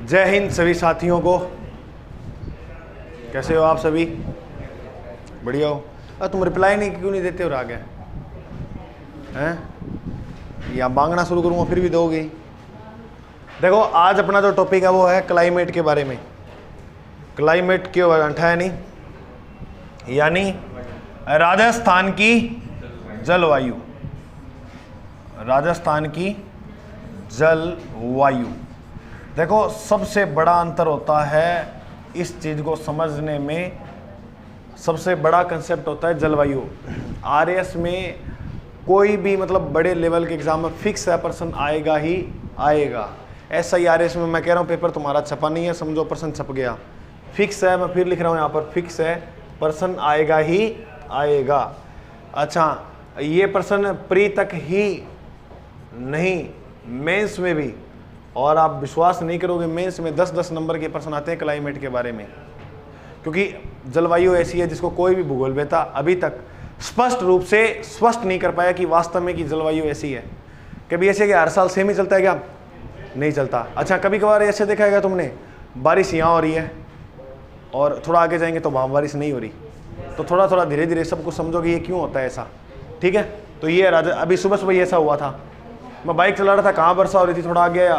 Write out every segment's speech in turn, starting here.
जय हिंद सभी साथियों को। कैसे हो आप सभी? बढ़िया हो? तुम रिप्लाई नहीं क्यों नहीं देते हो? आगे हैं या मांगना शुरू करूँगा फिर भी दोगे? देखो आज अपना जो टॉपिक है वो है क्लाइमेट के बारे में। क्लाइमेट के अंठा है नहीं, यानी राजस्थान की जलवायु। राजस्थान की जलवायु। देखो सबसे बड़ा अंतर होता है इस चीज़ को समझने में, सबसे बड़ा कंसेप्ट होता है जलवायु। आरएस में कोई भी मतलब बड़े लेवल के एग्जाम में फिक्स है पर्सन आएगा ही आएगा। ऐसा ही आरएस में मैं कह रहा हूँ पेपर तुम्हारा छपा नहीं है, समझो पर्सन छप गया, फिक्स है। मैं फिर लिख रहा हूँ यहाँ पर फिक्स है, पर्सन आएगा ही आएगा। अच्छा ये पर्सन प्री तक ही नहीं, मेंस में भी, और आप विश्वास नहीं करोगे मेंस में 10-10 नंबर के प्रश्न आते हैं क्लाइमेट के बारे में, क्योंकि जलवायु ऐसी है जिसको कोई भी भूगोलवेत्ता अभी तक स्पष्ट रूप से स्पष्ट नहीं कर पाया कि वास्तव में कि जलवायु ऐसी है। कभी ऐसे कि हर साल सेम ही चलता है क्या? नहीं चलता। अच्छा कभी कभार ऐसे देखा है तुमने, बारिश यहाँ हो रही है और थोड़ा आगे जाएंगे तो वहाँ बारिश नहीं हो रही, तो थोड़ा थोड़ा धीरे धीरे सब कुछ समझोगे ये क्यों होता है ऐसा। ठीक है, तो ये अभी सुबह सुबह ऐसा हुआ था, मैं बाइक चला रहा था, कहाँ वर्षा हो रही थी, थोड़ा आगे आया,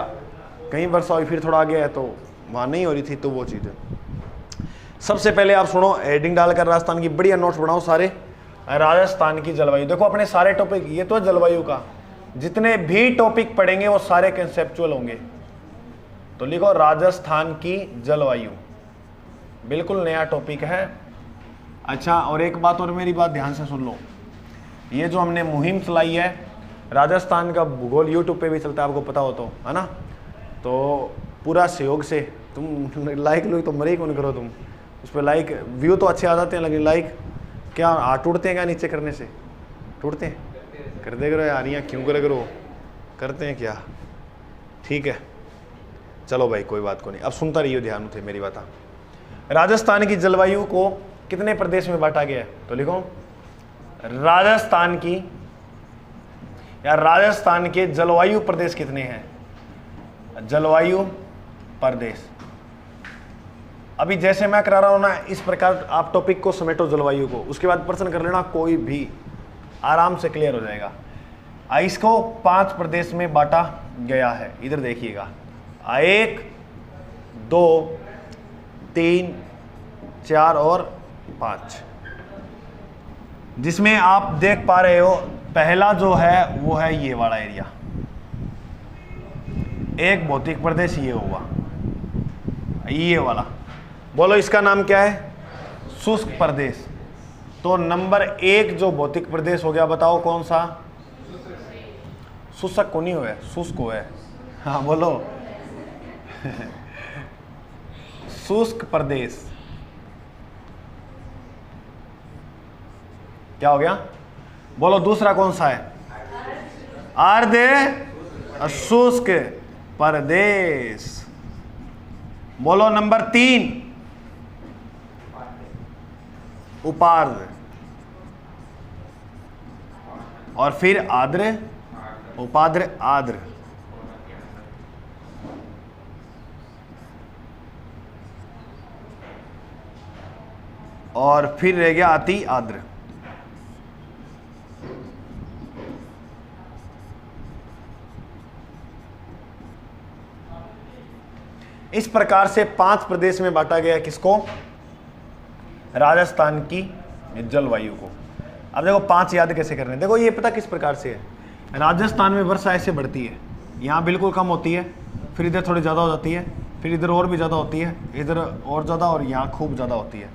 कहीं वर्षा हुई, फिर थोड़ा आगे आया तो वहाँ नहीं हो रही थी। तो वो चीज़ सबसे पहले आप सुनो, हेडिंग डालकर राजस्थान की बढ़िया नोट्स बनाओ सारे। राजस्थान की जलवायु, देखो अपने सारे टॉपिक, ये तो जलवायु का जितने भी टॉपिक पढ़ेंगे वो सारे कंसेप्चुअल होंगे। तो लिखो राजस्थान की जलवायु, बिल्कुल नया टॉपिक है। अच्छा और एक बात और, मेरी बात ध्यान से सुन लो, ये जो हमने मुहिम चलाई है राजस्थान का भूगोल यूट्यूब पे भी चलता है, आपको पता हो तो, है ना? तो पूरा सहयोग से, तुम लाइक लो तो मरे कौन करो तुम उस पर, लाइक व्यू तो अच्छे आ जाते हैं लेकिन लाइक क्या हाथ टूटते हैं क्या नीचे करने से? टूटते हैं? कर दे करो यार, यहाँ क्यों करे करो, करते हैं क्या? ठीक है चलो भाई कोई बात को नहीं, अब सुनता रहिए ध्यान से मेरी बात। राजस्थान की जलवायु को कितने प्रदेश में बांटा गया है? तो लिखो राजस्थान की या राजस्थान के जलवायु प्रदेश कितने हैं? जलवायु प्रदेश। अभी जैसे मैं करा रहा हूं ना इस प्रकार आप टॉपिक को समेटो जलवायु को, उसके बाद प्रश्न कर लेना, कोई भी आराम से क्लियर हो जाएगा। इसको 5 प्रदेश में बांटा गया है, इधर देखिएगा, 1 2 3 4 और 5, जिसमें आप देख पा रहे हो पहला जो है वो है ये वाला एरिया, एक भौतिक प्रदेश ये हुआ, ये वाला। बोलो इसका नाम क्या है? शुष्क प्रदेश। तो नंबर 1 जो भौतिक प्रदेश हो गया, बताओ कौन सा? शुष्क को नहीं हुआ, शुष्क हुआ है। हाँ बोलो शुष्क प्रदेश क्या हो गया? बोलो दूसरा कौन सा है? अर्ध शुष्क प्रदेश। बोलो नंबर 3 उपार्द्र, और फिर आर्द्र, उपाद्र, आर्द्र। और फिर रह गया अति आर्द्र। इस प्रकार से 5 प्रदेश में बांटा गया किसको? राजस्थान की जलवायु को। अब देखो 5 याद कैसे करने, देखो ये पता किस प्रकार से है। राजस्थान में वर्षा ऐसे बढ़ती है, यहाँ बिल्कुल कम होती है, फिर इधर थोड़ी ज़्यादा हो जाती है, फिर इधर और भी ज़्यादा होती है, इधर और ज़्यादा, और यहाँ खूब ज़्यादा होती है।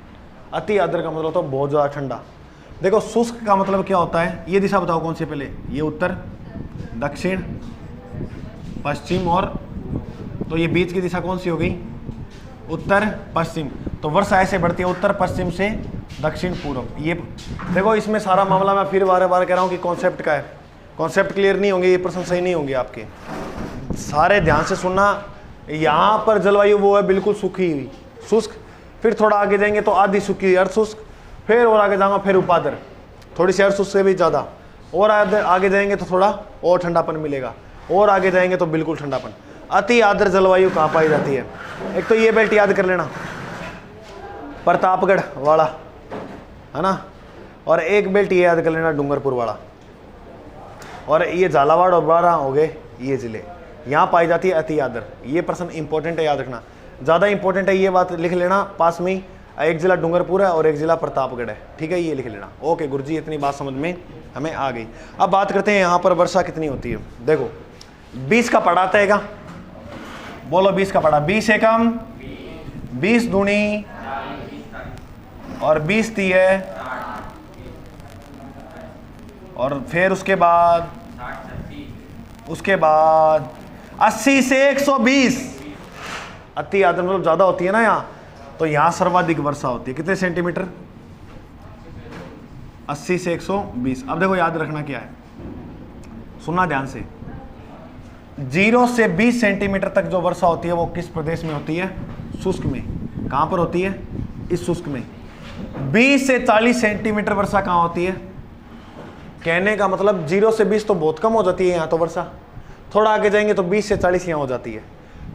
अति आर्द्र का मतलब होता है बहुत ज़्यादा ठंडा। देखो शुष्क का मतलब क्या होता है? ये दिशा बताओ कौन सी पहले? ये उत्तर, दक्षिण, पश्चिम, और तो ये बीच की दिशा कौन सी हो गई? उत्तर पश्चिम। तो वर्षा ऐसे बढ़ती है उत्तर पश्चिम से दक्षिण पूर्व। ये देखो इसमें सारा मामला, मैं फिर बार बार कह रहा हूँ कि कॉन्सेप्ट का है। कॉन्सेप्ट क्लियर नहीं होंगे ये प्रश्न सही नहीं होंगे आपके। सारे ध्यान से सुनना। यहाँ पर जलवायु वो है बिल्कुल सूखी हुई शुष्क, फिर थोड़ा आगे जाएंगे तो आधी सूखी अर्ध शुष्क, फिर और आगे जाऊँगा फिर उपाद्र, थोड़ी सी अर्ध शुष्क से भी ज़्यादा, और आगे जाएंगे तो थोड़ा और ठंडापन मिलेगा, और आगे जाएंगे तो बिल्कुल ठंडापन। अति आर्द्र जलवायु कहाँ पाई जाती है? एक तो ये बेल्ट याद कर लेना, प्रतापगढ़ वाला, है ना, और एक बेल्ट ये याद कर लेना डूंगरपुर वाला, और ये झालावाड़ और बारां हो गए ये जिले, यहाँ पाई जाती है अति आर्द्र। ये प्रश्न इंपॉर्टेंट है, याद रखना, ज़्यादा इंपॉर्टेंट है, ये बात लिख लेना पास में ही, एक जिला डूंगरपुर है और एक जिला प्रतापगढ़ है, ठीक है, ये लिख लेना। ओके गुरुजी, इतनी बात समझ में हमें आ गई। अब बात करते हैं यहाँ पर वर्षा कितनी होती है। देखो 20 का पड़ा आएगा, बोलो 20 का पड़ा, 20 एकम 20 दूनी और 20 तिये, और फिर उसके बाद 80 से 120, अति आर्द्र मतलब ज्यादा होती है ना यहाँ, तो यहाँ सर्वाधिक वर्षा होती है। कितने सेंटीमीटर? 80 से 120। अब देखो याद रखना क्या है, सुनना ध्यान से, 0 से 20 सेंटीमीटर तक जो वर्षा होती है वो किस प्रदेश में होती है? शुष्क में। कहाँ पर होती है? इस शुष्क में। 20 से 40 सेंटीमीटर वर्षा कहाँ होती है? कहने का मतलब 0 से 20 तो बहुत कम हो जाती है यहाँ तो वर्षा, थोड़ा आगे जाएंगे तो 20 से 40 यहाँ हो जाती है,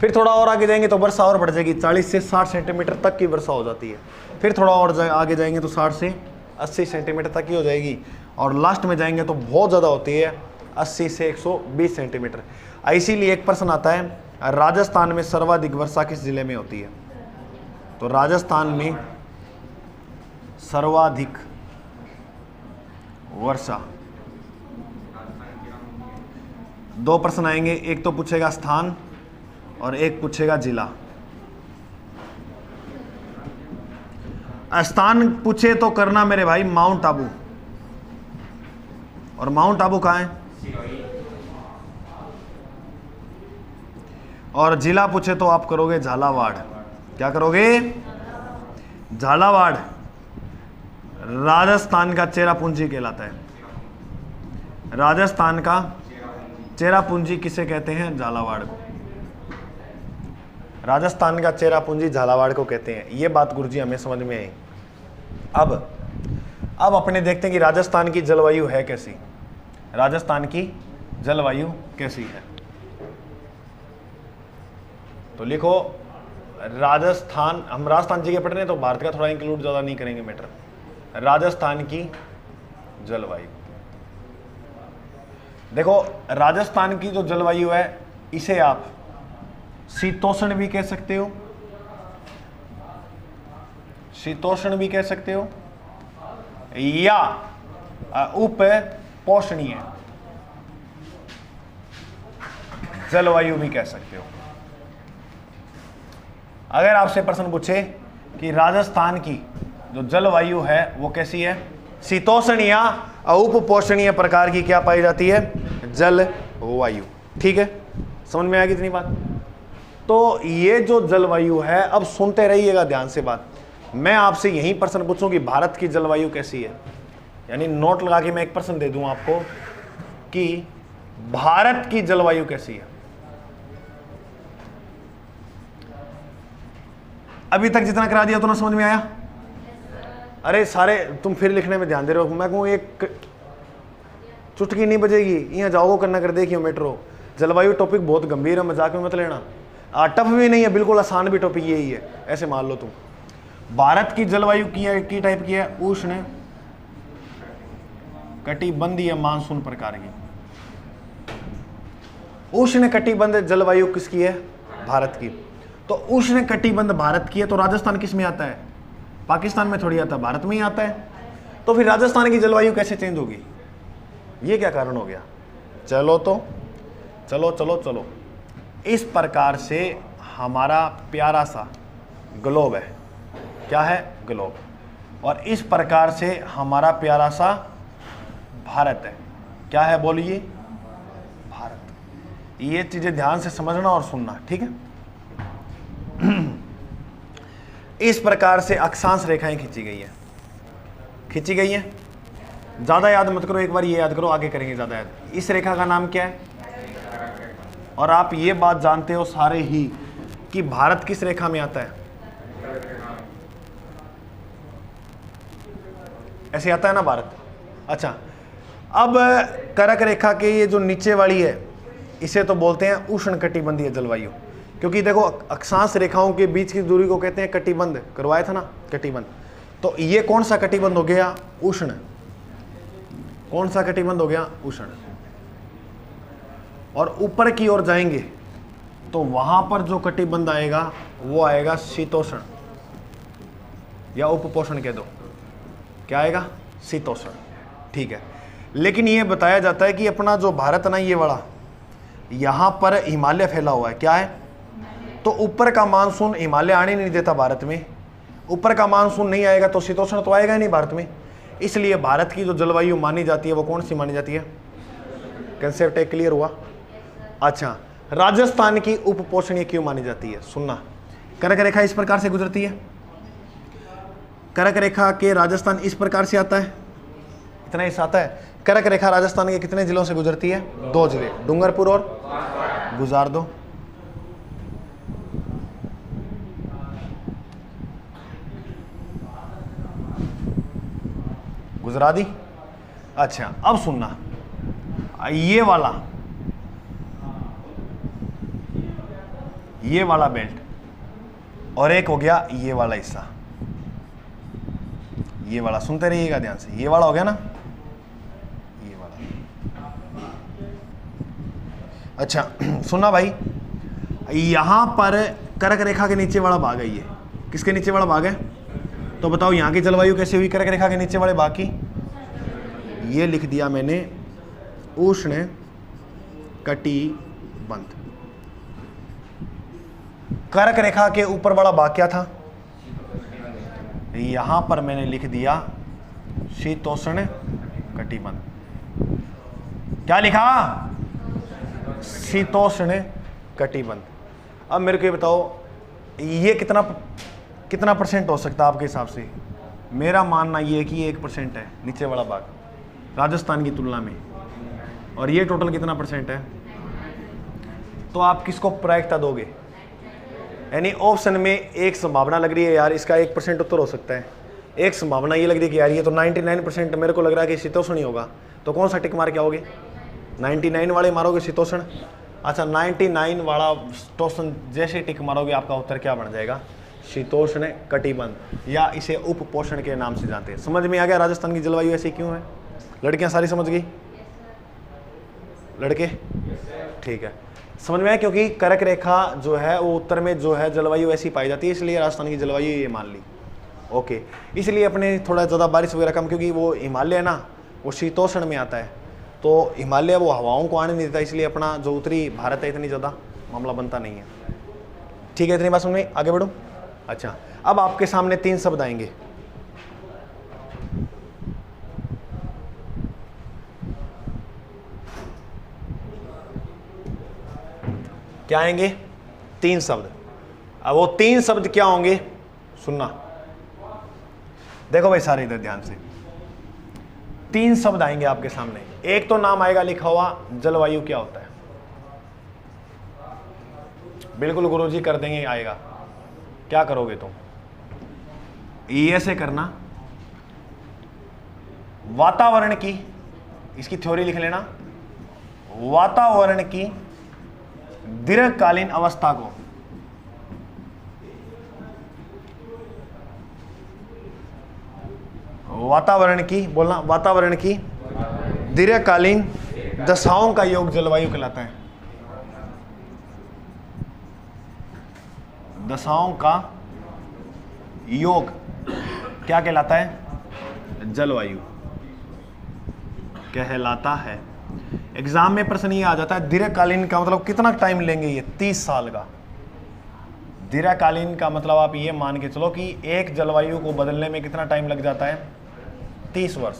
फिर थोड़ा और आगे जाएंगे तो वर्षा और बढ़ जाएगी, 40 से 60 सेंटीमीटर तक की वर्षा हो जाती है, फिर थोड़ा और आगे जाएंगे तो 60 से 80 सेंटीमीटर तक की हो जाएगी, और लास्ट में जाएंगे तो बहुत ज़्यादा होती है, 80 से 120 सेंटीमीटर। इसीलिए एक प्रश्न आता है, राजस्थान में सर्वाधिक वर्षा किस जिले में होती है? तो राजस्थान में सर्वाधिक वर्षा, दो प्रश्न आएंगे, एक तो पूछेगा स्थान और एक पूछेगा जिला। स्थान पूछे तो करना मेरे भाई माउंट आबू, और माउंट आबू कहाँ है? और जिला पूछे तो आप करोगे झालावाड़। क्या करोगे? झालावाड़ राजस्थान का चेरापूंजी कहलाता है। राजस्थान का चेरापूंजी किसे कहते हैं? झालावाड़ को। राजस्थान का चेरापूंजी झालावाड़ को कहते हैं। ये बात गुरुजी हमें समझ में आई। अब अपने देखते हैं कि राजस्थान की जलवायु है कैसी। राजस्थान की जलवायु कैसी है, तो लिखो राजस्थान। हम राजस्थान जी के पढ़ रहे हैं तो भारत का थोड़ा इंक्लूड ज़्यादा नहीं करेंगे मैटर। राजस्थान की जलवायु, देखो राजस्थान की जो जलवायु है इसे आप शीतोष्ण भी कह सकते हो, शीतोष्ण भी कह सकते हो, या उप पोषणीय जलवायु भी कह सकते हो। अगर आपसे प्रश्न पूछे कि राजस्थान की जो जलवायु है वो कैसी है, शीतोष्ण या उप पोषणीय प्रकार की क्या पाई जाती है? जलवायु। ठीक है, समझ में आएगी इतनी बात। तो ये जो जलवायु है, अब सुनते रहिएगा ध्यान से बात। मैं आपसे यही प्रश्न पूछूं कि भारत की जलवायु कैसी है, यानी नोट लगा के मैं एक प्रश्न दे दूं आपको कि भारत की जलवायु कैसी है। अभी तक जितना करा दिया तो ना समझ में आया? अरे सारे तुम फिर लिखने में ध्यान दे रहे हो। मैं कहूँ एक चुटकी नहीं बजेगी, यहाँ जाओगे करना कर देखियो मेट्रो। जलवायु टॉपिक बहुत गंभीर है, मजाक में मत लेना। टफ भी नहीं है, बिल्कुल आसान भी टॉपिक यही है, ऐसे मान लो तुम। भारत की जलवायु की टाइप की है उष्ण कटिबंधीय मानसून प्रकार की। उष्ण कटिबंध जलवायु किसकी है? भारत की। तो उष्ण कटिबंध भारत की है, तो राजस्थान किस में आता है? पाकिस्तान में थोड़ी आता है, भारत में ही आता है। तो फिर राजस्थान की जलवायु कैसे चेंज होगी? ये क्या कारण हो गया? चलो तो चलो इस प्रकार से हमारा प्यारा सा ग्लोब है। क्या है? ग्लोब। और इस प्रकार से हमारा प्यारा सा भारत है। क्या है बोलिए? भारत। ये चीजें ध्यान से समझना और सुनना, ठीक है। इस प्रकार से अक्षांश रेखाएं खींची गई है। ज्यादा याद मत करो, एक बार ये याद करो, आगे करेंगे ज्यादा याद। इस रेखा का नाम क्या है? और आप ये बात जानते हो सारे ही कि भारत किस रेखा में आता है? ऐसे आता है ना भारत। अच्छा, अब कर्क रेखा के ये जो नीचे वाली है इसे तो बोलते हैं उष्णकटिबंधीय जलवायु, क्योंकि देखो अक्षांश रेखाओं के बीच की दूरी को कहते हैं कटिबंध, करवाया था ना कटिबंध। तो ये कौन सा कटिबंध हो गया? उष्ण। कौन सा कटिबंध हो गया? उष्ण। और ऊपर की ओर जाएंगे तो वहां पर जो कटिबंध आएगा वो आएगा शीतोष्ण, या उपपोषण कह दो, क्या आएगा? शीतोष्ण। ठीक है, लेकिन ये बताया जाता है कि अपना जो भारत ना, ये वाला, यहां पर हिमालय फैला हुआ है, क्या है? तो ऊपर का मानसून हिमालय आने नहीं देता भारत में, ऊपर का मानसून नहीं आएगा तो शीतोष्ण तो आएगा ही नहीं भारत में। इसलिए भारत की जो जलवायु मानी जाती है वो कौन सी मानी जाती है? कंसेप्ट एक क्लियर हुआ? अच्छा, राजस्थान की उपपोषणीय क्यों मानी जाती है? सुनना, कर्क रेखा इस प्रकार से गुजरती है, कर्क रेखा के राजस्थान इस प्रकार से आता है, इतना हिस्सा आता है। कर्क रेखा राजस्थान के कितने जिलों से गुजरती है? 2 जिले, डूंगरपुर और गुजार दो। गुजरा दी। अच्छा, अब सुनना, ये वाला बेल्ट और एक हो गया ये वाला हिस्सा, ये वाला, सुनते रहिएगा ध्यान से, ये वाला हो गया ना, ये वाला। अच्छा सुना भाई, यहां पर कर्क रेखा के नीचे वाला भाग है, ये किसके नीचे वाला भाग है? तो बताओ यहां की जलवायु कैसी हुई कर्क रेखा के नीचे वाले भाग की? ये लिख दिया मैंने उष्ण कटिबंध। कर्क रेखा के ऊपर वाला भाग क्या था? यहां पर मैंने लिख दिया शीतोष्ण कटिबंध। क्या लिखा? शीतोष्ण कटिबंध। अब मेरे को ये बताओ, ये कितना परसेंट हो सकता है आपके हिसाब से? मेरा मानना ये है कि ये 1% है नीचे वाला भाग राजस्थान की तुलना में, और ये टोटल कितना परसेंट है? तो आप किसको प्रायिकता दोगे? यानी ऑप्शन में एक संभावना लग रही है यार इसका 1% उत्तर हो सकता है, एक संभावना ये लग रही है कि यार ये तो 99% मेरे को लग रहा है कि शीतोष्ण ही होगा, तो कौन सा टिक मार के आओगे? 99 वाले मारोगे शीतोष्ण। अच्छा, 99 वाला शीतोष्ण जैसे टिक मारोगे आपका उत्तर क्या बन जाएगा? शीतोष्ण कटिबंध, या इसे उपपोषण के नाम से जानते हैं। समझ में आ गया राजस्थान की जलवायु ऐसी क्यों है? लड़कियां सारी समझ गई? लड़के ठीक है, समझ में आया? क्योंकि कर्क रेखा जो है वो उत्तर में जो है जलवायु ऐसी पाई जाती है, इसलिए राजस्थान की जलवायु ये मान ली। ओके, इसलिए अपने थोड़ा ज़्यादा बारिश वगैरह कम, क्योंकि वो हिमालय है ना, वो शीतोष्ण में आता है, तो हिमालय वो हवाओं को आने नहीं देता, इसलिए अपना जो उत्तरी भारत है इतनी ज़्यादा मामला बनता नहीं है। ठीक है, इतनी बात समझ में? आगे बढ़ो। अच्छा, अब आपके सामने 3 शब्द आएंगे। क्या आएंगे? 3 शब्द। अब वो 3 शब्द क्या होंगे? सुनना, देखो भाई सारे इधर ध्यान से। 3 शब्द आएंगे आपके सामने। एक तो नाम आएगा लिखा हुआ जलवायु क्या होता है, बिल्कुल गुरुजी कर देंगे, आएगा। क्या करोगे तुम? ये से करना, वातावरण की, इसकी थ्योरी लिख लेना, वातावरण की दीर्घकालीन अवस्था को वातावरण की, बोलना, वातावरण की दीर्घकालीन दशाओं का योग जलवायु कहलाता है। दशाओं का योग क्या कहलाता है? जलवायु कहलाता है। एग्जाम में प्रश्न ये आ जाता है दीर्घकालीन का मतलब कितना टाइम लेंगे ये? 30 साल का। दीर्घकालीन का मतलब आप ये मान के चलो कि एक जलवायु को बदलने में कितना टाइम लग जाता है? 30 वर्ष।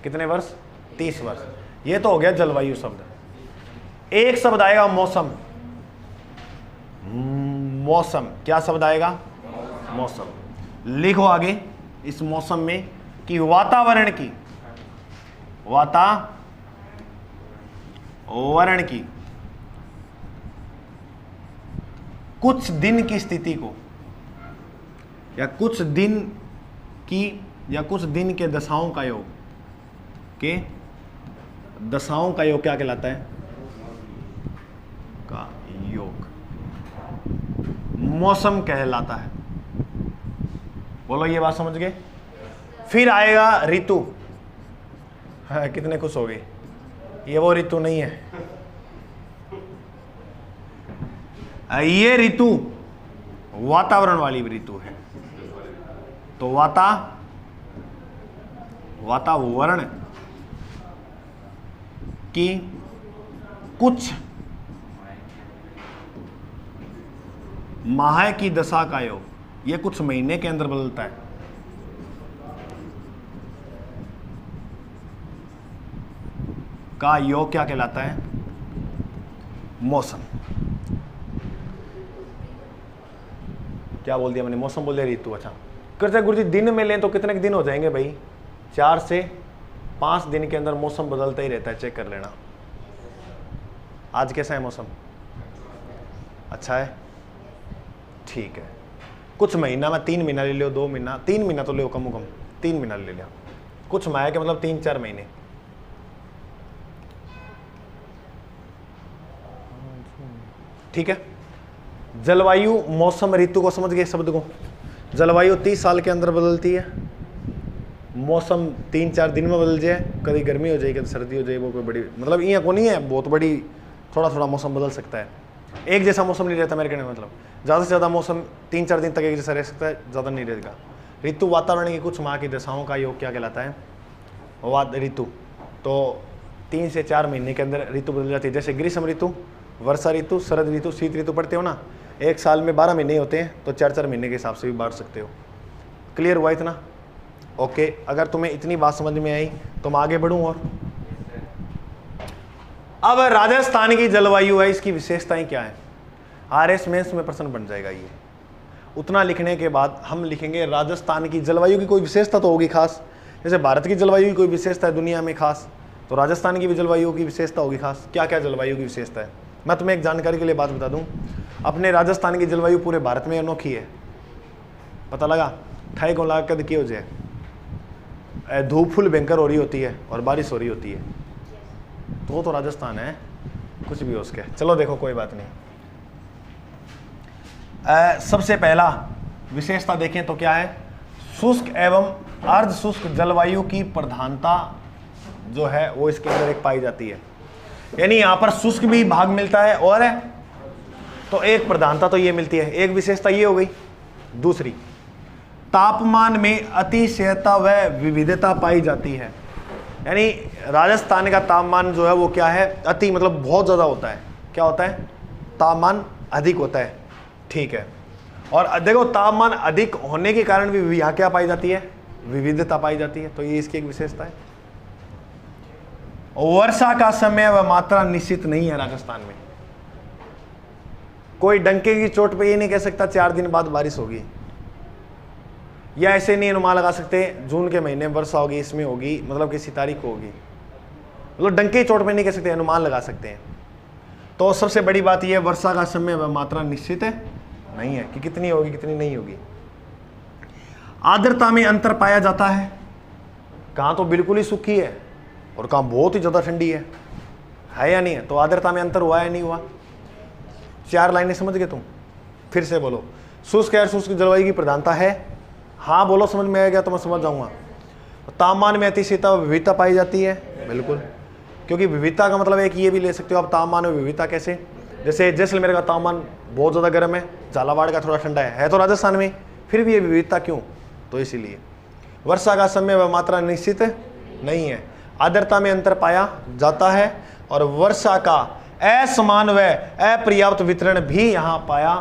कितने वर्ष? 30 वर्ष। ये तो हो गया जलवायु शब्द। एक शब्द आएगा मौसम। मौसम, क्या शब्द आएगा? मौसम। लिखो आगे इस मौसम में कि वातावरण की, वातावरण की कुछ दिन की स्थिति को, या कुछ दिन की, या कुछ दिन के दशाओं का योग, के दशाओं का योग क्या कहलाता है? योग मौसम कहलाता है। बोलो ये बात समझ गए। फिर आएगा ऋतु। हाँ, कितने खुश हो गए। ये वो ऋतु नहीं है, ये ऋतु वातावरण वाली ऋतु है। तो वातावरण की कुछ माह की दशा का योग, ये कुछ महीने के अंदर बदलता है। का योग क्या कहलाता है? मौसम। क्या बोल दिया मैंने? मौसम बोल दिया, ऋतु। अच्छा करते गुरुजी दिन में लें तो कितने दिन हो जाएंगे भाई? 4 से 5 दिन के अंदर मौसम बदलता ही रहता है, चेक कर लेना। आज कैसा है मौसम? अच्छा है, ठीक है। कुछ महीना में 3 महीना ले लो, 2 महीना, 3 महीना तो ले कम से कम 3 महीना ले लिया। कुछ माह के मतलब 3-4 महीने। ठीक है। जलवायु, मौसम, ऋतु को समझ गए शब्द को। जलवायु 30 साल के अंदर बदलती है, मौसम 3-4 दिन में बदल जाए, कभी गर्मी हो जाए, कभी सर्दी हो जाए, वो कोई बड़ी मतलब ये को नहीं है, बहुत बड़ी, थोड़ा थोड़ा मौसम बदल सकता है। एक जैसा मौसम नहीं रहता मेरे कहने का मतलब। ज़्यादा से ज़्यादा मौसम 3-4 दिन तक एक जैसा रह सकता है, ज़्यादा नहीं रहेगा। ऋतु वातावरण की कुछ माह की दशाओं का योग क्या कहलाता है? ऋतु। तो 3 से 4 महीने के अंदर ऋतु बदल जाती है। जैसे ग्रीष्म ऋतु, वर्षा ऋतु, शरद ऋतु, शीत ऋतु पढ़ते हो ना। एक साल में 12 महीने होते हैं, तो 4-4 महीने के हिसाब से भी बांट सकते हो। क्लियर हुआ इतना? ओके। अगर तुम्हें इतनी बात समझ में आई तो मैं आगे बढ़ूं। और अब राजस्थान की जलवायु है, इसकी विशेषताएं क्या है? आरएस मेंस में प्रश्न बन जाएगा ये। उतना लिखने के बाद हम लिखेंगे राजस्थान की जलवायु की कोई विशेषता तो होगी खास। जैसे भारत की जलवायु की कोई विशेषता है दुनिया में खास, तो राजस्थान की भी जलवायु की विशेषता होगी खास। क्या क्या जलवायु की विशेषता है? मैं तुम्हें एक जानकारी के लिए बात बता दूं, अपने राजस्थान की जलवायु पूरे भारत में अनोखी है। पता लगा? ठाई को लाग कद की हो जाए, धूप फुल भयंकर हो रही होती है और बारिश हो रही होती है, तो वो तो राजस्थान है, कुछ भी हो उसके। चलो देखो कोई बात नहीं। सबसे पहला विशेषता देखें तो क्या है? शुष्क एवं अर्ध शुष्क जलवायु की प्रधानता जो है वो इसके अंदर एक पाई जाती है। यानी यहां पर शुष्क भी भाग मिलता है और तो एक प्रधानता तो ये मिलती है, एक विशेषता ये हो गई। दूसरी, तापमान में अतिशयता व विविधता पाई जाती है। यानी राजस्थान का तापमान जो है वो क्या है? अति मतलब बहुत ज़्यादा होता है। क्या होता है? तापमान अधिक होता है। ठीक है। और देखो तापमान अधिक होने के कारण भी यहाँ क्या पाई जाती है? विविधता पाई जाती है। तो ये इसकी एक विशेषता है। वर्षा का समय व मात्रा निश्चित नहीं है राजस्थान में। कोई डंके की चोट पे ये नहीं कह सकता 4 दिन बाद बारिश होगी, या ऐसे नहीं अनुमान लगा सकते जून के महीने में वर्षा होगी, इसमें होगी, मतलब किसी तारीख को होगी। मतलब डंके की चोट पे नहीं कह सकते, अनुमान लगा सकते हैं। तो सबसे बड़ी बात यह, वर्षा का समय व मात्रा निश्चित नहीं है कि कितनी होगी कितनी नहीं होगी। आर्द्रता में अंतर पाया जाता है। कहाँ तो बिल्कुल ही सूखी है और कहाँ बहुत ही ज़्यादा ठंडी है या नहीं है? तो आर्द्रता में अंतर हुआ या नहीं हुआ? 4 लाइनें समझ गए तुम? फिर से बोलो। शुष्क और शुष्क जलवायु की प्रधानता है। हाँ बोलो, समझ में आ गया तो मैं समझ जाऊंगा। तापमान में अतिशयता व विविधता पाई जाती है। बिल्कुल, क्योंकि विविधता का मतलब एक ये भी ले सकते हो आप, तापमान में विविधता कैसे? जैसे जैसलमेर का तापमान बहुत ज़्यादा गर्म है, झालावाड़ का थोड़ा ठंडा है तो राजस्थान में, फिर भी ये विविधता क्यों? तो इसीलिए। वर्षा का समय व मात्रा निश्चित नहीं है। आर्द्रता में अंतर पाया जाता है और वर्षा का असमान व अपर्याप्त वितरण भी यहाँ पाया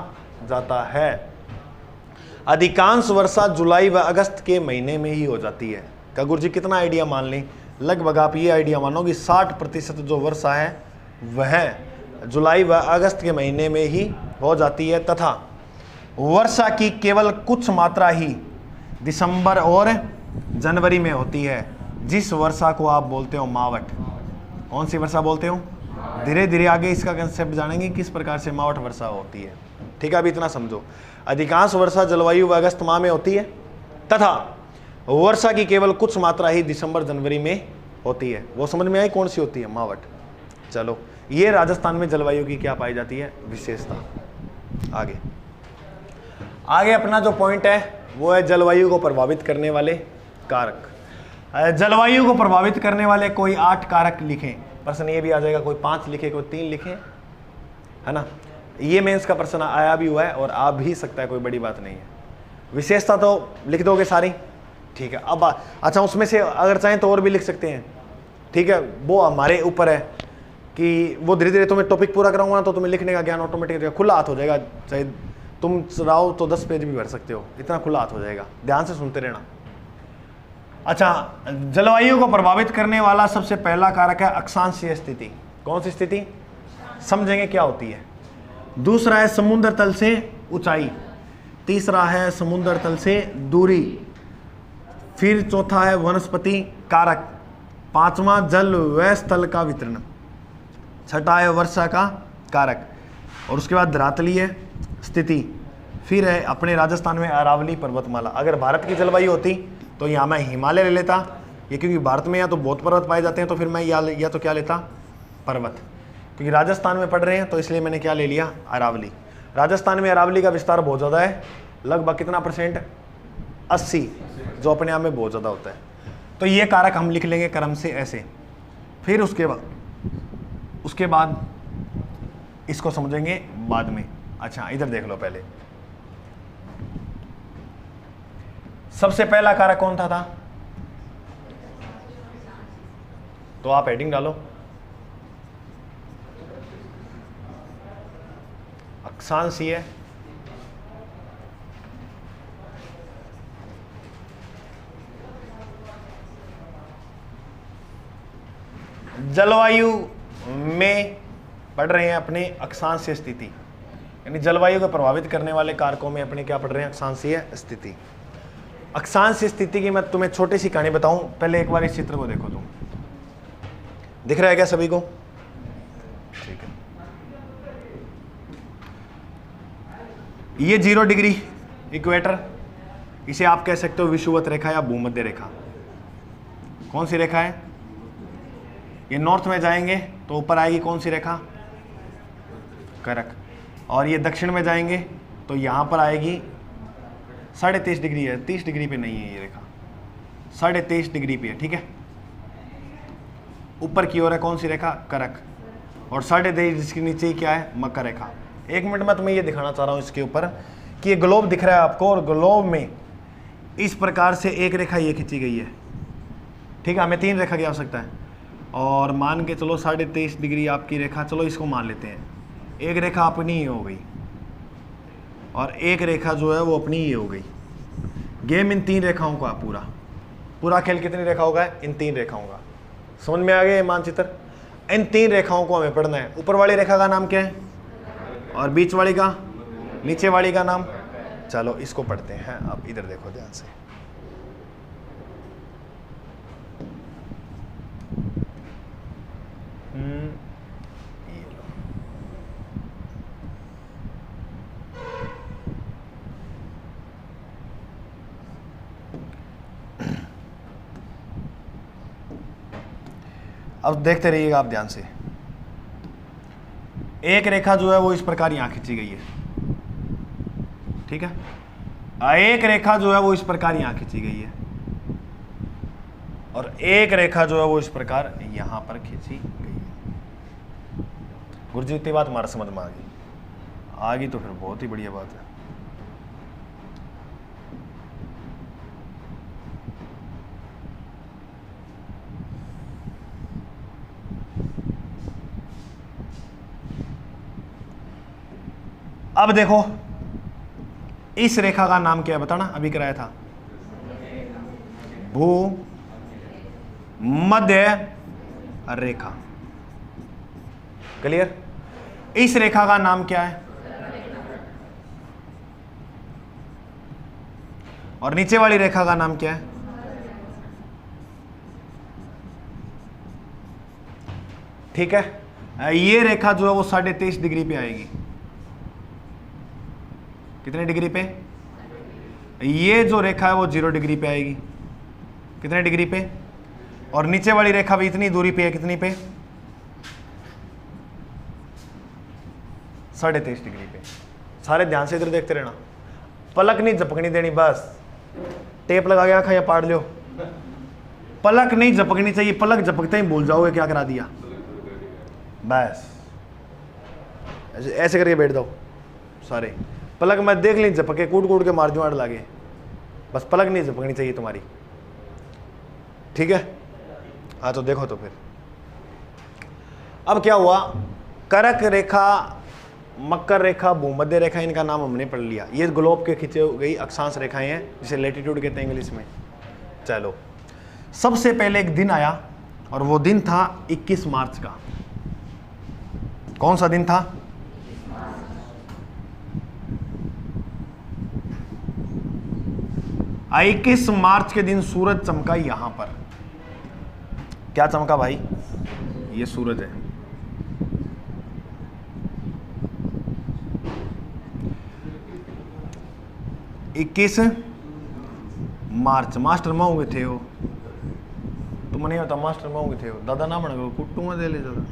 जाता है। अधिकांश वर्षा जुलाई व अगस्त के महीने में ही हो जाती है। का गुरुजी कितना आइडिया मान लें? लगभग आप ये आइडिया मानो कि 60% जो वर्षा है वह जुलाई व अगस्त के महीने में ही हो जाती है, तथा वर्षा की केवल कुछ मात्रा ही दिसंबर और जनवरी में होती है, जिस वर्षा को आप बोलते हो मावठ। कौन सी वर्षा बोलते हो? धीरे धीरे आगे इसका कंसेप्ट जानेंगे किस प्रकार से मावठ वर्षा होती है। ठीक है, अभी इतना समझो। अधिकांश वर्षा जलवायु व अगस्त माह में होती है तथा वर्षा की केवल कुछ मात्रा ही दिसंबर जनवरी में होती है। वो समझ में आई कौन सी होती है? मावठ। चलो ये राजस्थान में जलवायु की क्या पाई जाती है विशेषता। आगे आगे अपना जो पॉइंट है वो है जलवायु को प्रभावित करने वाले कारक। जलवायु को प्रभावित करने वाले कोई 8 कारक लिखें। प्रश्न ये भी आ जाएगा, कोई 5 लिखे कोई 3 लिखे, है ना। ये मेंस का प्रश्न आया भी हुआ है और आ भी सकता है, कोई बड़ी बात नहीं है। विशेषता तो लिख दोगे सारी, ठीक है। अब अच्छा, उसमें से अगर चाहें तो और भी लिख सकते हैं, ठीक है। वो हमारे ऊपर है कि वो धीरे धीरे तुम्हें टॉपिक पूरा कराऊंगा ना तो तुम्हें लिखने का ज्ञान ऑटोमेटिक खुला हाथ हो जाएगा। चाहे तुम चलाओ तो 10 पेज भी भर सकते हो, इतना खुला हाथ हो जाएगा। ध्यान से सुनते रहना। अच्छा, जलवायु को प्रभावित करने वाला सबसे पहला कारक है अक्षांशीय स्थिति। कौन सी स्थिति, समझेंगे क्या होती है। दूसरा है समुद्र तल से ऊंचाई। तीसरा है समुद्र तल से दूरी। फिर चौथा है वनस्पति कारक। पांचवा जल व स्थल का वितरण। छठा है वर्षा का कारक। और उसके बाद धरातलीय स्थिति। फिर है अपने राजस्थान में अरावली पर्वतमाला। अगर भारत की जलवायु होती तो यहाँ मैं हिमालय ले लेता, ये क्योंकि भारत में या तो बहुत पर्वत पाए जाते हैं तो फिर मैं या तो क्या लेता, पर्वत। क्योंकि राजस्थान में पड़ रहे हैं तो इसलिए मैंने क्या ले लिया, अरावली। राजस्थान में अरावली का विस्तार बहुत ज़्यादा है, लगभग कितना %, 80, जो अपने आप में बहुत ज़्यादा होता है। तो ये कारक हम लिख लेंगे क्रम से ऐसे। फिर उसके बाद इसको समझेंगे बाद में। अच्छा, इधर देख लो पहले। सबसे पहला कारक कौन था? तो आप हेडिंग डालो, अक्षांशीय जलवायु में पढ़ रहे हैं अपने अक्षांशीय स्थिति, यानी जलवायु को प्रभावित करने वाले कारकों में अपने क्या पढ़ रहे हैं, अक्षांशीय स्थिति। अक्षांशीय स्थिति की मैं तुम्हें छोटी सी कहानी बताऊं। पहले एक बार इस चित्र को देखो तुम, दिख रहा है क्या सभी को? ठीक है। ये 0 डिग्री इक्वेटर, इसे आप कह सकते हो विषुवत रेखा या भूमध्य रेखा। कौन सी रेखा है? ये नॉर्थ में जाएंगे तो ऊपर आएगी कौन सी रेखा, करक। और ये दक्षिण में जाएंगे तो यहाँ पर आएगी 23.5 डिग्री है, 30 डिग्री पे नहीं है ये रेखा, 23.5 डिग्री पे है, ठीक है। ऊपर की ओर है कौन सी रेखा, करक। और 23.5 जिसके नीचे ही क्या है, मकर रेखा। एक मिनट में तुम्हें ये दिखाना चाह रहा हूँ इसके ऊपर कि ये ग्लोब दिख रहा है आपको, और ग्लोब में इस प्रकार से एक रेखा ये खींची गई है, ठीक है। हमें 3 रेखा की आवश्यकता है, और मान के चलो 23.5 डिग्री आपकी रेखा, चलो इसको मान लेते हैं। एक रेखा अपनी ही हो गई और एक रेखा जो है वो अपनी ही हो गई। गेम इन 3 रेखाओं का पूरा खेल कितनी रेखाओं का है, इन 3 रेखाओं का। समझ में आ गया ये मानचित्र? इन 3 रेखाओं को हमें पढ़ना है। ऊपर वाली रेखा का नाम क्या है, और बीच वाली का, नीचे वाली का नाम। चलो इसको पढ़ते हैं। अब इधर देखो ध्यान से। ये लो, अब देखते रहिएगा आप ध्यान से। एक रेखा जो है वो इस प्रकार यहां खींची गई है, ठीक है। एक रेखा जो है वो इस प्रकार यहां खींची गई है, और एक रेखा जो है वो इस प्रकार यहां पर खींची गई है। गुरुजी इतनी बात हमारा समझ में आ गई तो फिर बहुत ही बढ़िया बात है। अब देखो इस रेखा का नाम क्या है बताना, अभी कराया था, भू मध्य रेखा। क्लियर? इस रेखा का नाम क्या है, और नीचे वाली रेखा का नाम क्या है, ठीक है। ये रेखा जो है वो 23.5 डिग्री पे आएगी। कितने डिग्री पे? ये जो रेखा है वो 0 डिग्री पे आएगी। कितने डिग्री पे? और नीचे वाली रेखा भी इतनी दूरी पे है, कितनी पे? 23.5 डिग्री पे। सारे ध्यान से इधर देखते रहना, पलक नहीं झपकनी देनी, बस टेप लगा के आँखें या पाड़ लो, पलक नहीं झपकनी चाहिए, पलक झपकते ही भूल जाओगे क्या करा दिया। बस ऐसे करके बैठ जाओ सारे, पलक मैं देख ली झपके, कूट कूट के मार दूँ आड़ लागे, बस पलक नहीं झपकनी चाहिए तुम्हारी, ठीक है। हाँ तो देखो तो फिर अब क्या हुआ, करक रेखा, मकर रेखा, भूमध्य रेखा, इनका नाम हमने पढ़ लिया। ये ग्लोब के खींचे गई अक्षांश रेखाएं हैं, जिसे लैटिट्यूड कहते हैं इंग्लिश में। चलो, सबसे पहले एक दिन आया और वो दिन था 21 मार्च का। कौन सा दिन था? 21 मार्च के दिन सूरज चमका यहां पर। क्या चमका भाई? ये सूरज है। इक्कीस मार्च मास्टर माओगे थे हो तुम, नहीं होता मास्टर माओगे थे हो, दादा ना बन कुट्टू दे ले दादा।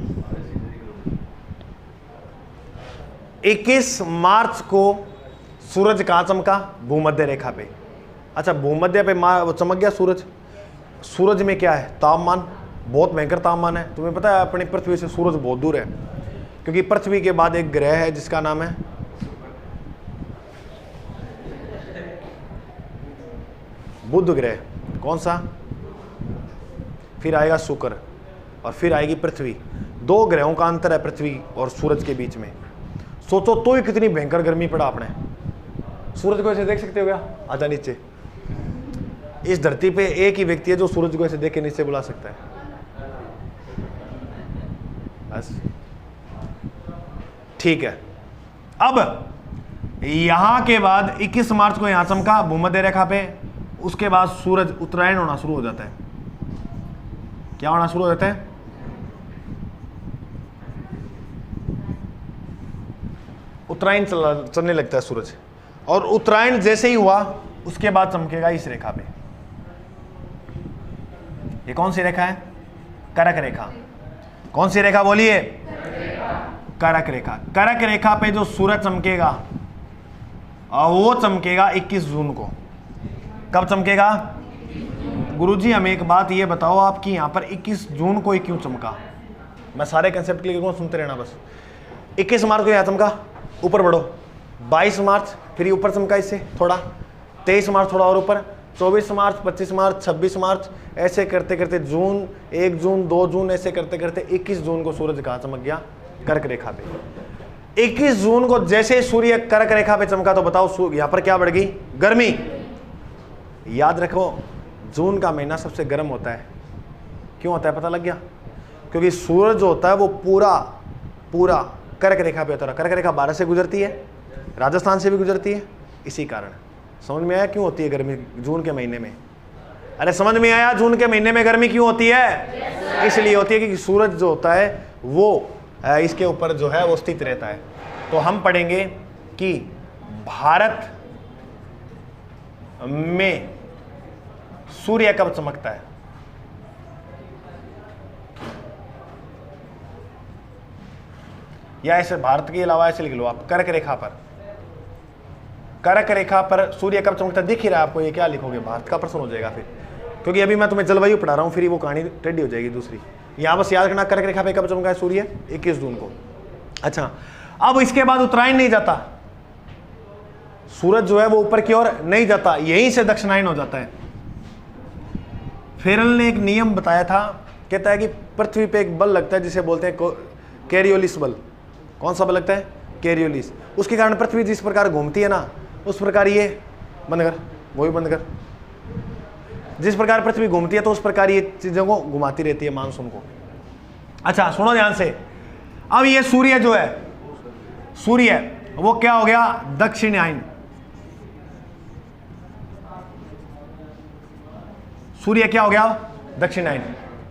21 मार्च को सूरज कहाँ चमका? भूमध्य रेखा पे। अच्छा, भूमध्य पे वो चमक गया सूरज। सूरज में क्या है? तापमान, बहुत भयंकर तापमान है। तुम्हें पता है अपनी पृथ्वी से सूरज बहुत दूर है, क्योंकि पृथ्वी के बाद एक ग्रह है जिसका नाम है बुध ग्रह। कौन सा? फिर आएगा शुक्र और फिर आएगी पृथ्वी। 2 ग्रहों का अंतर है पृथ्वी और सूरज के बीच में। सोचो तो ही कितनी भयंकर गर्मी पड़ा आपने। सूरज को ऐसे देख सकते हो क्या? आजा नीचे। इस धरती पे एक ही व्यक्ति है जो सूरज को ऐसे देख के नीचे बुला सकता है, बस। ठीक है, अब यहां के बाद 21 मार्च को यहां चमका भूमध्य रेखा पे। उसके बाद सूरज उत्तरायण होना शुरू हो जाता है। क्या होना शुरू हो जाता है? उत्तरायण चलने लगता है सूरज। और उत्तरायण जैसे ही हुआ उसके बाद चमकेगा इस रेखा पे। ये कौन सी रेखा है? करक रेखा। कौन सी रेखा बोलिए? करक रेखा। करक रेखा पे जो सूरज चमकेगा और वो चमकेगा 21 जून को। कब चमकेगा? गुरुजी हमें एक बात ये बताओ, आपकी यहां पर 21 जून को ही क्यों चमका? मैं सारे कंसेप्ट क्लियर करूं, सुनते रहना बस। 21 मार्च को यहां चमका, ऊपर बढ़ो। 22 मार्च फिर ऊपर चमका इससे थोड़ा, 23 मार्च थोड़ा और ऊपर, 24 मार्च, 25 मार्च, 26 मार्च, ऐसे करते करते जून, 1 जून, 2 जून, ऐसे करते करते 21 जून को सूरज कहाँ चमक गया? कर्क रेखा पे। 21 जून को जैसे सूर्य कर्क रेखा पे चमका तो बताओ यहां पर क्या बढ़ गई? गर्मी। याद रखो, जून का महीना सबसे गर्म होता है। क्यों होता है पता लग गया? क्योंकि सूरज जो होता है वो पूरा कर्क रेखा पे होता है। कर्क रेखा 12 से गुजरती है, राजस्थान से भी गुजरती है, इसी कारण। समझ में आया क्यों होती है गर्मी जून के महीने में? अरे समझ में आया जून के महीने में गर्मी क्यों होती है? इसलिए होती है क्योंकि सूरज जो होता है वो इसके ऊपर जो है वो स्थित रहता है। तो हम पढ़ेंगे कि भारत में सूर्य कब चमकता है। या ऐसे भारत के अलावा ऐसे लिख लो आप, कर्क रेखा पर। कर्क रेखा पर सूर्य कब चमकता है दिख ही रहा है आपको। ये क्या लिखोगे? भारत का प्रश्न हो जाएगा फिर, क्योंकि अभी मैं तुम्हें जलवायु पढ़ा रहा हूं, फिर वो कहानी टेढ़ी हो जाएगी दूसरी। यहां बस याद रखना कर्क रेखा पे कब चमका है सूर्य? 21 जून को। अच्छा, अब इसके बाद उत्तरायण नहीं जाता, सूरज जो है वो ऊपर की ओर नहीं जाता, यहीं से दक्षिणायन हो जाता है। फेरल ने एक नियम बताया था, कहता है कि पृथ्वी पे एक बल लगता है जिसे बोलते हैं कैरियोलिस बल। कौन सा बल लगता है? कैरियोलिस। उसके कारण पृथ्वी जिस प्रकार घूमती है ना, उस प्रकार ये बंद कर, वो भी बंद कर। जिस प्रकार पृथ्वी घूमती है तो उस प्रकार ये चीजों को घुमाती रहती है, मानसून को। अच्छा सुनो ध्यान से, अब ये सूर्य जो है, सूर्य वो क्या हो गया? दक्षिणायन। सूर्य क्या हो गया? दक्षिणायन।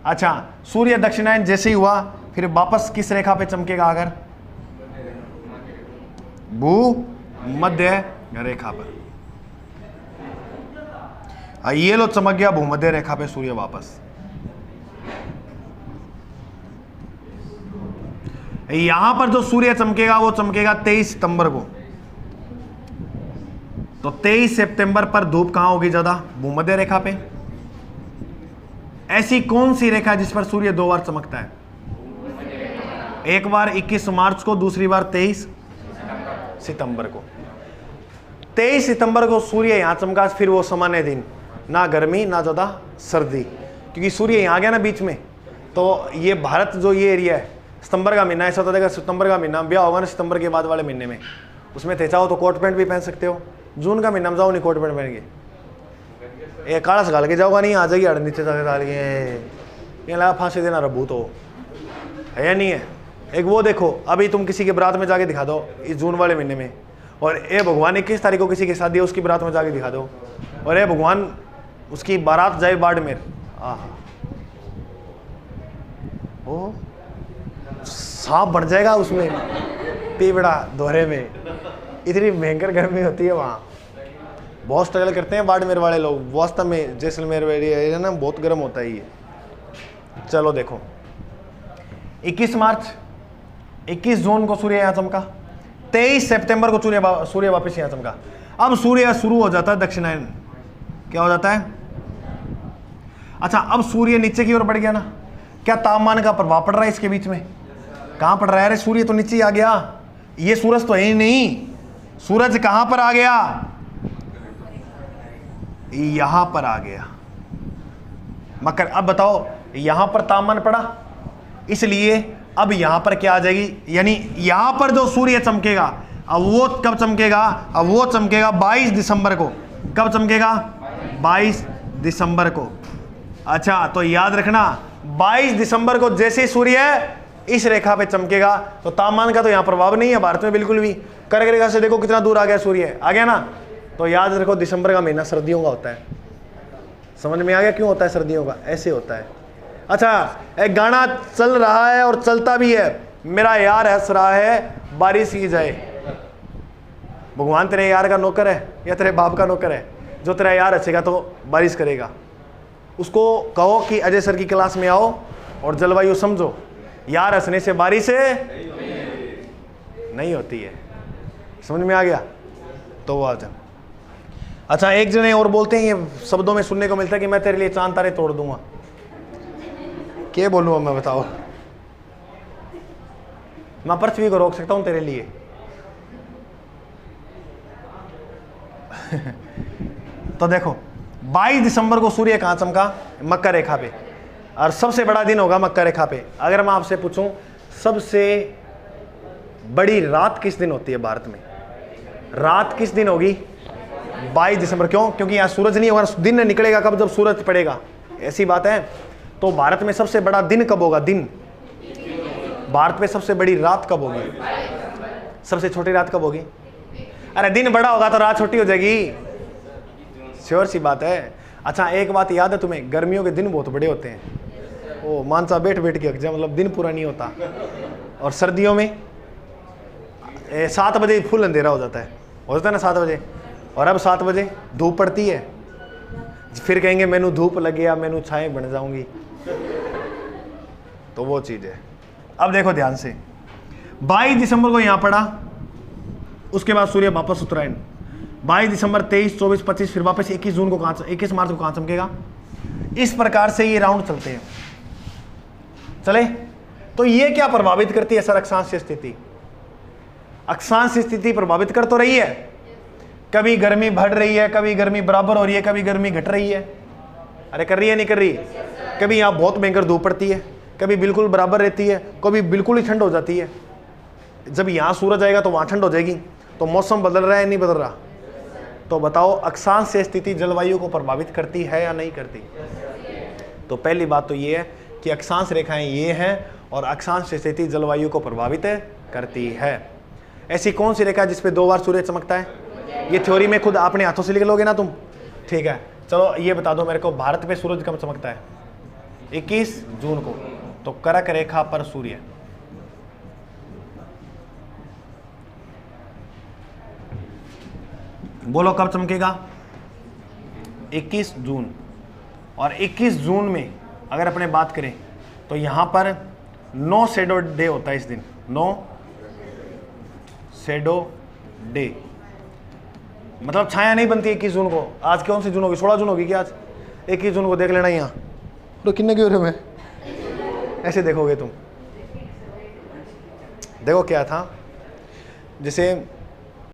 अच्छा, सूर्य दक्षिणायन जैसे ही हुआ फिर वापस किस रेखा पे चमकेगा? अगर भूमध्य रेखा पर। ये लो चमक गया भूमध्य रेखा पे सूर्य वापस। यहां पर जो सूर्य चमकेगा वो चमकेगा 23 सितंबर को। तो 23 सितंबर पर धूप कहां होगी ज्यादा? भूमध्य रेखा पे। ऐसी कौन सी रेखा जिस पर सूर्य 2 बार चमकता है? एक बार 21 मार्च को, दूसरी बार 23 सितंबर को। 23 सितंबर को सूर्य यहां चमका, फिर वो सामान्य दिन, ना गर्मी ना ज्यादा सर्दी, क्योंकि सूर्य यहां आ गया ना बीच में। तो ये भारत जो ये एरिया है, सितंबर का महीना ऐसा होता है, सितंबर का महीना ब्याह होगा ना सितंबर के बाद वाले महीने में, उसमें थे चाहो तो कोट पैंट भी पहन सकते हो। जून का महीना में जाओ नहीं कोट पैंट पहन के, एक काला घाल के जाओगा नहीं, आ जाएगी हड़ नीचे जाके डाल के, ये लगा फांसी देना रबू तो है या नहीं है। एक वो देखो, अभी तुम किसी के बारात में जाके दिखा दो इस जून वाले महीने में, और ए भगवान 21 तारीख को किसी की शादी है उसकी बारात में जाके दिखा दो, और ए भगवान उसकी बारात जाए बाड़मेर, आहा ओ सांप बढ़ जाएगा उसमें, पीवड़ा दोहरे में, इतनी भयंकर गर्मी होती है वहाँ। बहुत स्ट्रगल करते हैं बाड़मेर वाले लोग, वास्तव में जैसलमेर एरिया ना बहुत गर्म होता है ये। चलो देखो 21 मार्च, 21 जून को सूर्य यहाँ चमका, 23 सितंबर को सूर्य वापस यहाँ चमका। अब सूर्य शुरू हो जाता है दक्षिणायन, क्या हो जाता है? अच्छा, अब सूर्य नीचे की ओर बढ़ गया ना, क्या तापमान का प्रभाव पड़ रहा है इसके बीच में? कहां पड़ रहा है? अरे सूर्य तो नीचे ही आ गया, ये सूरज तो है ही नहीं। सूरज कहां पर आ गया? यहां पर आ गया मकर। अब बताओ, यहां पर तापमान पड़ा, इसलिए अब यहां पर क्या आ जाएगी, यानी यहां पर जो सूर्य चमकेगा, अब वो कब चमकेगा? अब वो चमकेगा 22 दिसंबर को। कब चमकेगा? 22 दिसंबर को। अच्छा, तो याद रखना 22 दिसंबर को जैसे सूर्य इस रेखा पे चमकेगा, तो तापमान का तो यहां प्रभाव नहीं है भारत में बिल्कुल भी। कर्क रेखा से देखो कितना दूर आ गया सूर्य, आ गया ना। तो याद रखो दिसंबर का महीना सर्दियों का होता है। समझ में आ गया क्यों होता है सर्दियों का? ऐसे होता है। अच्छा, एक गाना चल रहा है और चलता भी है, मेरा यार हंस रहा है बारिश की जाए। भगवान तेरे यार का नौकर है या तेरे बाप का नौकर है? जो तेरा यार हंसेगा तो बारिश करेगा। उसको कहो कि अजय सर की क्लास में आओ और जलवायु समझो, यार हंसने से बारिश नहीं होती है। समझ में आ गया? तो वो आज अच्छा, एक जने और बोलते हैं, ये शब्दों में सुनने को मिलता है कि मैं तेरे लिए चांद तारे तोड़ दूंगा। क्या बोलूँ मैं, बताओ? मैं पृथ्वी को रोक सकता हूं तेरे लिए। तो देखो 22 दिसंबर को सूर्य कहां चमका? मकर रेखा पे, और सबसे बड़ा दिन होगा मकर रेखा पे। अगर मैं आपसे पूछूं सबसे बड़ी रात किस दिन होती है भारत में? रात किस दिन होगी? 22 दिसंबर। क्यों? क्योंकि यहाँ सूरज नहीं होगा। दिन निकलेगा कब? जब सूरज पड़ेगा, ऐसी बात है। तो भारत में सबसे बड़ा दिन कब होगा? दिन। भारत में सबसे बड़ी रात कब होगी? सबसे छोटी रात कब होगी? अरे दिन बड़ा होगा तो रात छोटी हो जाएगी, श्योर सी बात है। अच्छा, एक बात याद है तुम्हें, गर्मियों के दिन बहुत बड़े होते हैं, ओ मानसा बैठ बैठ के अगजा, मतलब दिन पूरा नहीं होता। और सर्दियों में 7 बजे फुल अंधेरा हो जाता है ना 7 बजे, और अब 7 बजे धूप पड़ती है, फिर कहेंगे मैनू धूप लग गया, मैनू छाए बन जाऊंगी। तो वो चीज है। अब देखो ध्यान से, 22 दिसंबर को यहां पड़ा, उसके बाद सूर्य वापस उत्तरायण। 22 दिसंबर, 23, 24, 25, फिर वापस 21 जून को 21 मार्च को कहां चमकेगा? इस प्रकार से ये राउंड चलते हैं। चले, तो ये क्या प्रभावित करती है सर? अक्षांश स्थिति। अक्षांश स्थिति प्रभावित कर तो रही है, कभी गर्मी बढ़ रही है, कभी गर्मी बराबर हो रही है, कभी गर्मी घट रही है। अरे कर रही है नहीं कर रही? कभी यहाँ बहुत भयंकर धूप पड़ती है, कभी बिल्कुल बराबर रहती है, कभी बिल्कुल ही ठंड हो जाती है। जब यहाँ सूरज आएगा तो वहाँ ठंड हो जाएगी। तो मौसम बदल रहा है नहीं बदल रहा? तो बताओ अक्षांश स्थिति जलवायु को प्रभावित करती है या नहीं करती? तो पहली बात तो ये है कि अक्षांश रेखाएं ये हैं और अक्षांश स्थिति जलवायु को प्रभावित करती है। ऐसी कौन सी रेखा जिसपे 2 बार सूर्य चमकता है? ये थ्योरी में खुद अपने हाथों से लिख लोगे ना तुम, ठीक है। चलो ये बता दो मेरे को, भारत पे सूरज कब चमकता है? 21 जून को। तो कर्क रेखा पर सूर्य, बोलो कब चमकेगा? 21 जून। और 21 जून में अगर अपने बात करें तो यहां पर नो शेडो डे होता है इस दिन। नो शेडो डे, मतलब छाया नहीं बनती 21 जून को। आज कौन सी जून होगी? 16 जून होगी क्या आज? 21 जून को देख लेना यहाँ तो किन्ने की हो रहे में ऐसे देखोगे तुम। देखो क्या था, जैसे